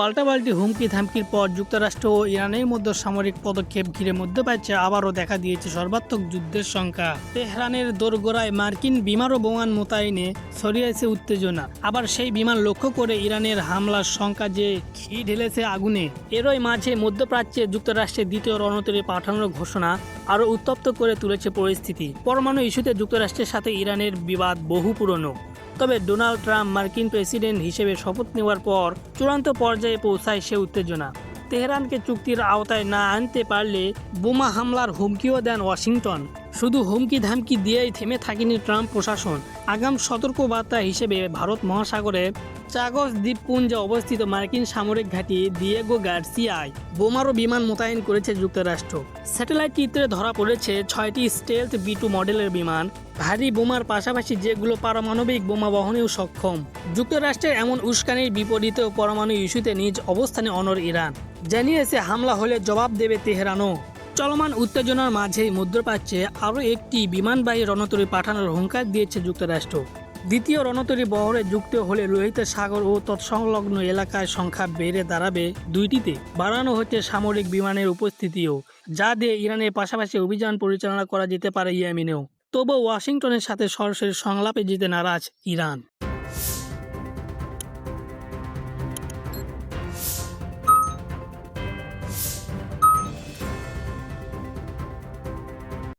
পাল্টাপাল্টি হুমকি ধামকির পর যুক্তরাষ্ট্র ও ইরানের মধ্যে সামরিক পদক্ষেপ ঘিরে মধ্যপ্রাচ্যে আবারও দেখা দিয়েছে সর্বাত্মক যুদ্ধের সংখ্যা। তেহরানের দোরগোড়ায় মার্কিন বিমান ও বোমান মোতায়েনে ছড়িয়েছে উত্তেজনা। আবার সেই বিমান লক্ষ্য করে ইরানের হামলার সংখ্যা যে ঘি ঢেলেছে আগুনে। এরই মাঝে মধ্যপ্রাচ্যে যুক্তরাষ্ট্রের দ্বিতীয় রণতরী পাঠানোর ঘোষণা আরও উত্তপ্ত করে তুলেছে পরিস্থিতি। পরমাণু ইস্যুতে যুক্তরাষ্ট্রের সাথে ইরানের বিবাদ বহু পুরনো। তবে ডোনাল্ড ট্রাম্প মার্কিন প্রেসিডেন্ট হিসেবে শপথ নেওয়ার পর চূড়ান্ত পর্যায়ে পৌঁছায় সে উত্তেজনা। তেহরানকে চুক্তির আওতায় না আনতে পারলে বোমা হামলার হুমকিও দেন ওয়াশিংটন। শুধু হুমকি ধামকি দিয়েই থেমে থাকেনি ট্রাম্প প্রশাসন। আগাম সতর্কবার্তা হিসেবে ভারত মহাসাগরে চাগস দ্বীপপুঞ্জে অবস্থিত মার্কিন সামরিক ঘাঁটি দিয়েগো গার্সিয়ায় বোমারও বিমান মোতায়েন করেছে যুক্তরাষ্ট্র। স্যাটেলাইট চিত্রে ধরা পড়েছে 6টি স্টেলথ B2 মডেলের বিমান, ভারী বোমার পাশাপাশি যেগুলো পারমাণবিক বোমা বহনেও সক্ষম। যুক্তরাষ্ট্রের এমন উস্কানির বিপরীতেও পরমাণু ইস্যুতে নিজ অবস্থানে অনড় ইরান। জানিয়েছে হামলা হলে জবাব দেবে তেহরানও। চলমান উত্তেজনার মাঝেই মধ্যপ্রাচ্যে আরও একটি বিমানবাহী রণতরী পাঠানোর হুঙ্কার দিয়েছে যুক্তরাষ্ট্র। দ্বিতীয় রণতরী বহরে যুক্ত হলে লোহিত সাগর ও তৎসংলগ্ন এলাকায় সংখ্যা বেড়ে দাঁড়াবে 2টিতে। বাড়ানো হচ্ছে সামরিক বিমানের উপস্থিতিও, যা দিয়ে ইরানের পাশাপাশি অভিযান পরিচালনা করা যেতে পারে ইয়েমেনেও। তবু ওয়াশিংটনের সাথে সরাসরি সংলাপে যেতে নারাজ ইরান।